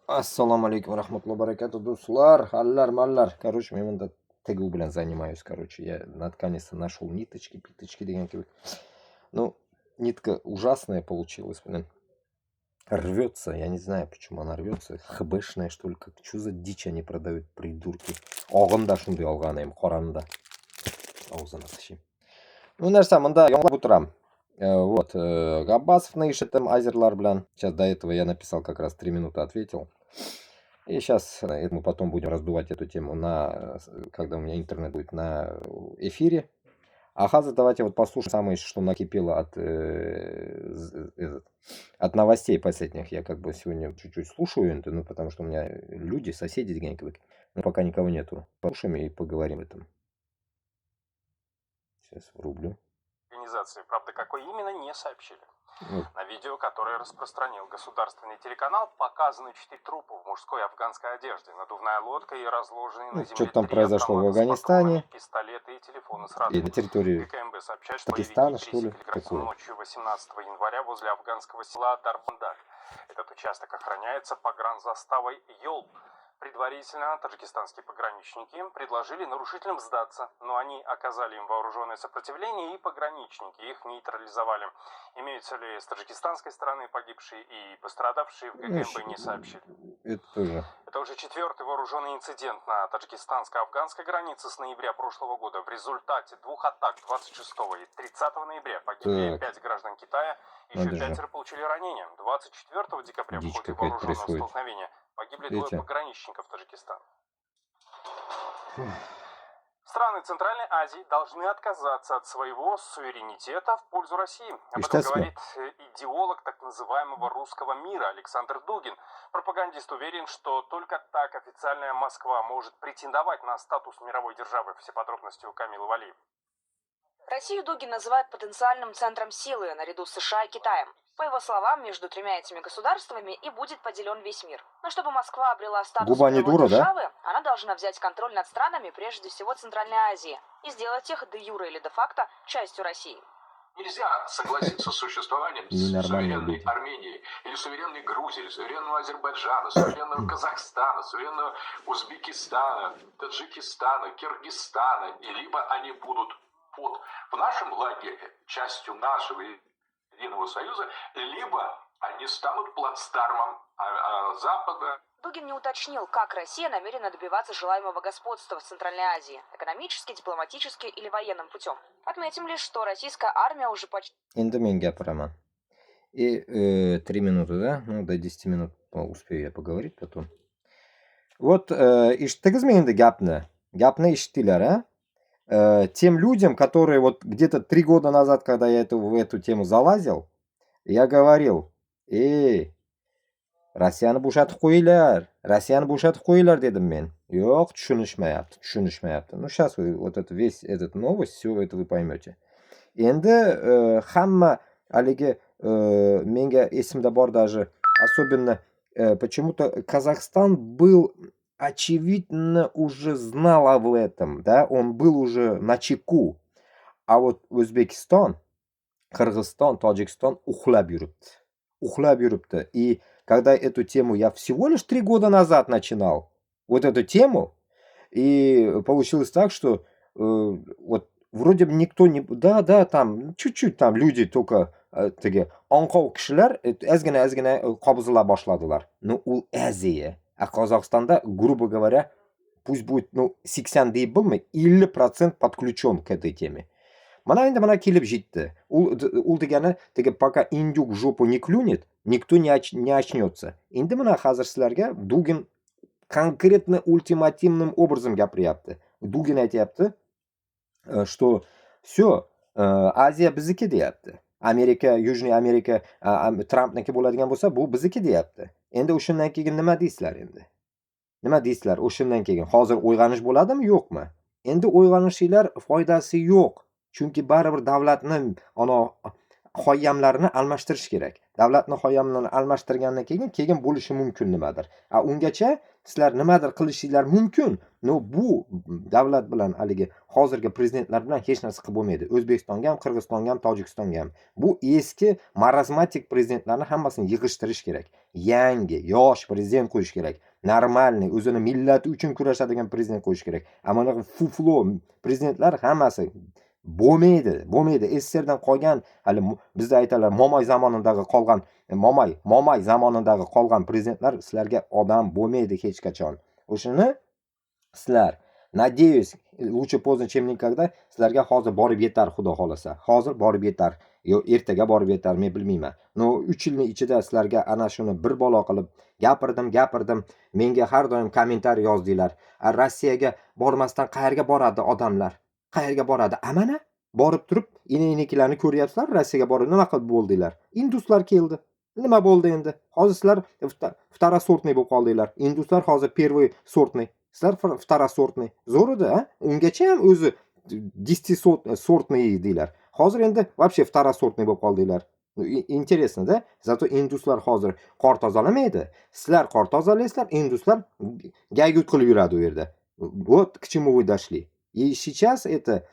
Assalomu alaykum va rahmatullohi va barakatuh, do'stlar, hallar, mallar. Короче, men bunda тыгу bilan занимаюсь, короче. Я наконец-то нашел ниточки, питочки degan kabi. Ну, нитка ужасная получилась, блин. Рвется, я не знаю, почему она рвется. ХБшная, что ли, как? Что за дичь они продают, придурки? Og'imda shunday olgan ham, qoramda. Og'zini tishim. Ну, narsa, munda yonlab o'tiram. Вот, Габбасовны eshitdim, азерлар bilan. Сейчас до этого я написал как раз 3 минуты, ответил. И сейчас мы потом будем раздувать эту тему, когда у меня интернет будет на эфире. А Хаза, давайте вот послушаем самое, что накипело от новостей последних. Я как бы сегодня чуть-чуть слушаю, ну, потому что у меня люди, соседи, но пока никого нету. Послушаем и поговорим об этом. Сейчас врублю. Организации, правда, какой именно, не сообщили. Вот. На видео, которое распространил государственный телеканал, показаны 4 трупа в мужской афганской одежде, надувная лодка и разложенные на земле что там 3 произошло в автомата с Афганистане. патронами, пистолеты и телефоны с И радио. на территории ГКМБ сообщает, что Пакистана, боевики что ли, пересекли границу такое? ночью 18 января возле афганского села Дарбандак. Этот участок охраняется погранзаставой Йолп. Предварительно таджикистанские пограничники предложили нарушителям сдаться, но они оказали им вооруженное сопротивление, и пограничники их нейтрализовали. Имеются ли с таджикистанской стороны погибшие и пострадавшие, в ГКМБ не сообщили. Это уже 4-й вооруженный инцидент на таджикистанско-афганской границе с ноября прошлого года. В результате 2 атак 26 и 30 ноября погибли 5 граждан Китая, еще 5 получили ранения. 24 декабря в ходе вооруженного столкновения погибли 2 пограничников Таджикистана. Страны Центральной Азии должны отказаться от своего суверенитета в пользу России. Об этом говорит идеолог так называемого русского мира Александр Дугин. Пропагандист уверен, что только так официальная Москва может претендовать на статус мировой державы. Все подробности у Камилы Валиевой. Россию Дугин называет потенциальным центром силы наряду с США и Китаем. По его словам, между тремя этими государствами и будет поделен весь мир. Но чтобы Москва обрела статус мировой державы, она должна взять контроль над странами, прежде всего Центральной Азии, и сделать их де юре или де факто частью России. Нельзя согласиться с существованием суверенной Армении, или суверенной Грузии, или суверенного Азербайджана, суверенного Казахстана, суверенного Узбекистана, Таджикистана, Киргизстана, и либо они будут в нашем лагере частью нашего единого союза, либо они станут плацдармом Запада. Дугин не уточнил, как Россия намерена добиваться желаемого господства в Центральной Азии – экономически, дипломатически или военным путем. Отметим лишь, что российская армия уже почти... И 3 минуты, да? Ну, до 10 минут успею я поговорить потом. Вот, eshitdingizmi gapni eshitdinglar, а? Тем людям, которые вот где-то 3 года назад, когда я в эту тему залазил, я говорил: Rossiyani bo'shatib qo'yinglar, dedim men. Yo'q, tushunishmayapti. Ну, сейчас вы вот это весь этот новость, все это вы поймете. Endi hamma haligi menga esimda bor даже, особенно почему-то Казахстан был очевидно уже знал об этом, да, он был уже начеку. А вот O'zbekiston, Qirg'iziston, Tojikiston uxlab yuribdi. И когда эту тему я всего лишь 3 года назад начинал, вот эту тему, и получилось так, что вот вроде бы никто не... Да, там чуть-чуть там люди только такие аңқау кишилар ozgina qabzila boshladilar. Ну, u Азия. А Казахстанда, грубо говоря, пусть будет, 80 deyib bo'lmay, 50% подключен к этой теме. Mana endi kelib жетті. Ул degani, пока индюк в жопу не клюнет, никто не очнется. Endi mana hozir sizlarga Дугин конкретно ультимативным образом gapiryapti. Дугин aytyapti, что все, Азия bizniki deyapti. Amerika, Yujniy Amerika Trampniki bo'ladigan bo'lsa, bu bizniki deyapti. Endi o'shandan keyin nima deysizlar endi? Nima deysizlar o'shandan keyin? Hozir uyg'onish bo'ladimi, yo'qmi? Endi uyg'onishinglar foydasi yo'q. Chunki baribir davlatni xoyyamlarini almashtirish kerak. Davlatni xoyyamlarini almashtirgandan keyin bo'lishi mumkin nimadir. Ungacha sizlar nimadir qilishinglar mumkin. Bu davlat bilan haligi hozirgi prezidentlar bilan hech narsa qilib bo'lmaydi. O'zbekistonga ham, Qirg'izistonga ham, Tojikistonga ham. Bu eski marazmatik prezidentlarni hammasini yig'ishtirish kerak. Yangi, yosh prezident qo'yish kerak. Normalniy, o'zini millati uchun kurashadigan prezident qo'yish kerak. Ammo fuflo prezidentlar hammasi bo'lmaydi. SSRdan qolgan, hali bizda aytalar, Momoy zamonidagi qolgan, Momoy zamonidagi qolgan prezidentlar sizlarga odam bo'lmaydi hech qachon. O'shini sizlar, nadеюсь, лучше поздно, чем никогда, sizlarga hozir borib yetar, xudo xolasa. Hozir borib yetar. Yo, ertaga borib yetar, men bilmayman. 3 yilning ichida sizlarga ana shuni bir balo qilib gapirdim. Menga har doim kommentariy yozdinglar. Rossiyaga bormasdan qayerga boradi odamlar? Qayerga boradi? Amana borib turib, inikilarni ko'ryapsizlar, Rossiyaga borib nima qilib bo'ldinglar? Induslar keldi. Nima bo'ldi endi? Hozir sizlar второsortniy bo'lib qoldinglar. Induslar hozir первый сортный. Sizlar второsortniy. Zo'r edi, ha? Ungacha ham o'zi 10sortniy deydilar. Hozir endi вообще второsortniy bo'lib qoldinglar. Интересно-da? Zato induslar hozir qor tozalamaydi. Sizlar qor tozalaysizlar, induslar gaygut qilib yuradi u yerda. Вот к чему вы дошли. И сейчас это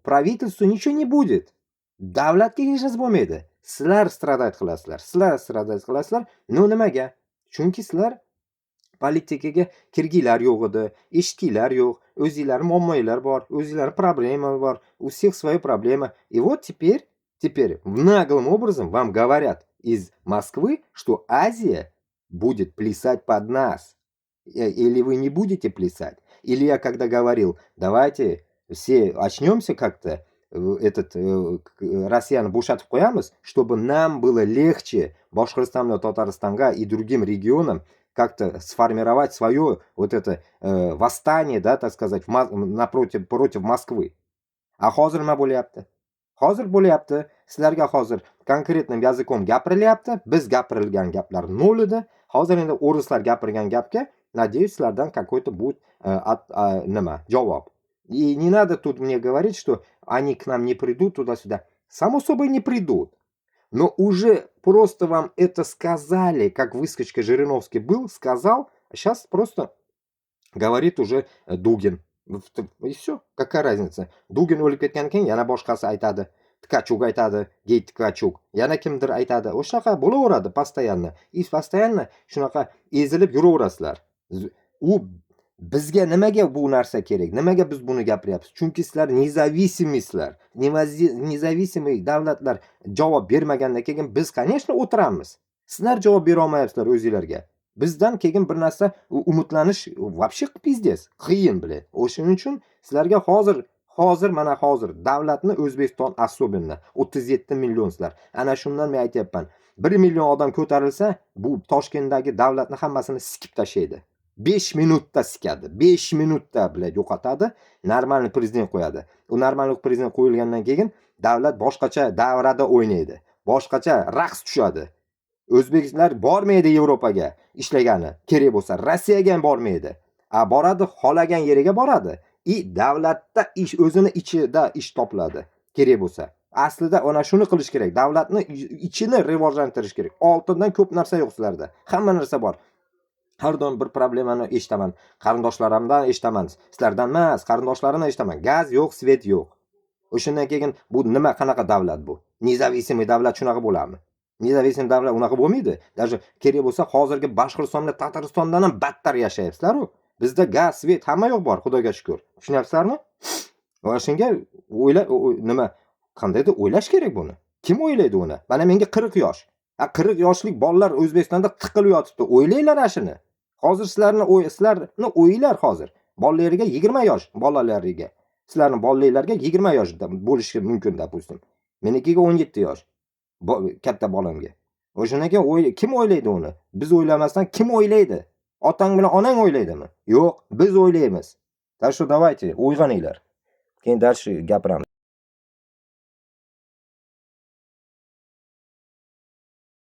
правительству ничего не будет. Davlatga hech narsa bo'lmaydi. Sizlar stradayt qilasizlar. Nimaga? Chunki sizlar politikaga kirgilar yo'q edi, eshitgilar yo'q, o'zingizlar muammolar bor, o'zingizlar problema bor, у всех свои проблемы. И вот теперь наглым образом вам говорят из Москвы, что Азия будет плясать под нас. Или вы не будете плясать. Или я когда говорил, давайте все очнемся как-то, Россияны bo'shatib qo'yamiz, чтобы нам было легче Башкортостану, Татарстанга и другим регионам как-то сформировать свое вот это восстание, да, так сказать, против Москвы. А hozir nima bo'lyapti? Hozir bo'lyapti, sizlarga hozir konkretным языком gapirilyapti, biz gapirilgan gaplar nol edi. Hozir endi o'rislar gapirgan gapga, надеюсь, sizlardan какой-то будет nima javob. И не надо тут мне говорить, что они к нам не придут туда-сюда. Само собой не придут. Но уже просто вам это сказали, как выскочка Жириновский был, сказал, а сейчас просто говорит уже Дугин. И все, какая разница? Дугин o'lib ketgan keyin yana boshqasi aytadi. Tkachuk aytadi, Gey Tkachuk. Yana kimdir aytadi. O'shaqa bo'laveradi постоянно. И постоянно shunaqa ezilib yuraverasizlar. U bizga nimaga bu narsa kerak? Nimaga biz buni gapiryapmiz? Chunki sizlar независимыйsizlar. Независимый davlatlar javob bermagandan keyin biz, конечно, o'tiramiz. Sizlar javob bera olmayapsizlar o'zingizlarga. Bizdan keyin bir narsa umutlanish вообще pizdes, qiyin bilan. O'shuning uchun sizlarga hozir mana hozir davlatni O'zbekiston особенно 37 millionsizlar. Ana shundan men aytayapman. 1 million odam ko'tarilsa, bu Toshkentdagi davlatni hammasini sikib tashlaydi. 5 minutda sikadi. 5 minutda bilan yo'qotadi, normalniy prezident qo'yadi. U normalniy prezident qo'yilgandan keyin davlat boshqacha davrada o'ynaydi. Boshqacha raqs tushadi. O'zbekistonlar bormaydi Yevropaga ishlagani, kerak bo'lsa, Rossiyaga ham bormaydi. Boradi, xolagan yeriga boradi. Davlatda ish o'zini ichida ish topiladi, kerak bo'lsa. Aslida ona shuni qilish kerak. Davlatni ichini rivojlantirish kerak. Oltindan ko'p narsa yo'q sizlarda. Hamma narsa bor. Har doim bir problemani eshitaman. Qarindoshlarimdan eshitaman. Sizlardan emas, qarindoshlarimdan eshitaman. Gaz yo'q, svet yo'q. O'shandan keyin bu nima, qanaqa davlat bu? Независимый davlat shunaqa bo'ladimi? Независимый davlat unaqa bo'lmaydi. Даже kerak bo'lsa, hozirgi Boshqirdiston bilan Tataristondan ham battar yashayapsizlar-ku. Bizda gaz, svet hamma yo'q bor, Xudoga shukr. Tushunyapsizlarmi? Va shunga nima, qandaydir o'ylash kerak buni. Kim o'ylaydi uni? Mana menga 40 yosh. 40 yoshlik bolalar O'zbekistonda tiqilib yotibdi. O'ylaylar ashini. Hozir sizlarni o'yinglar hozir. Bolalariga 20 yosh, bolalariga. Sizlarning bolalarga 20 yoshda bo'lishi mumkin, допустим. Menikiga 17 yosh. Katta bolamga. O'shundan keyin kim o'ylaydi uni? Biz o'ylamasdan kim o'ylaydi? Otang bilan onang o'ylaydimi? Yo'q, biz o'ylaymiz. Так что давайте, uyg'oninglar. Keyin dальше gapiramiz.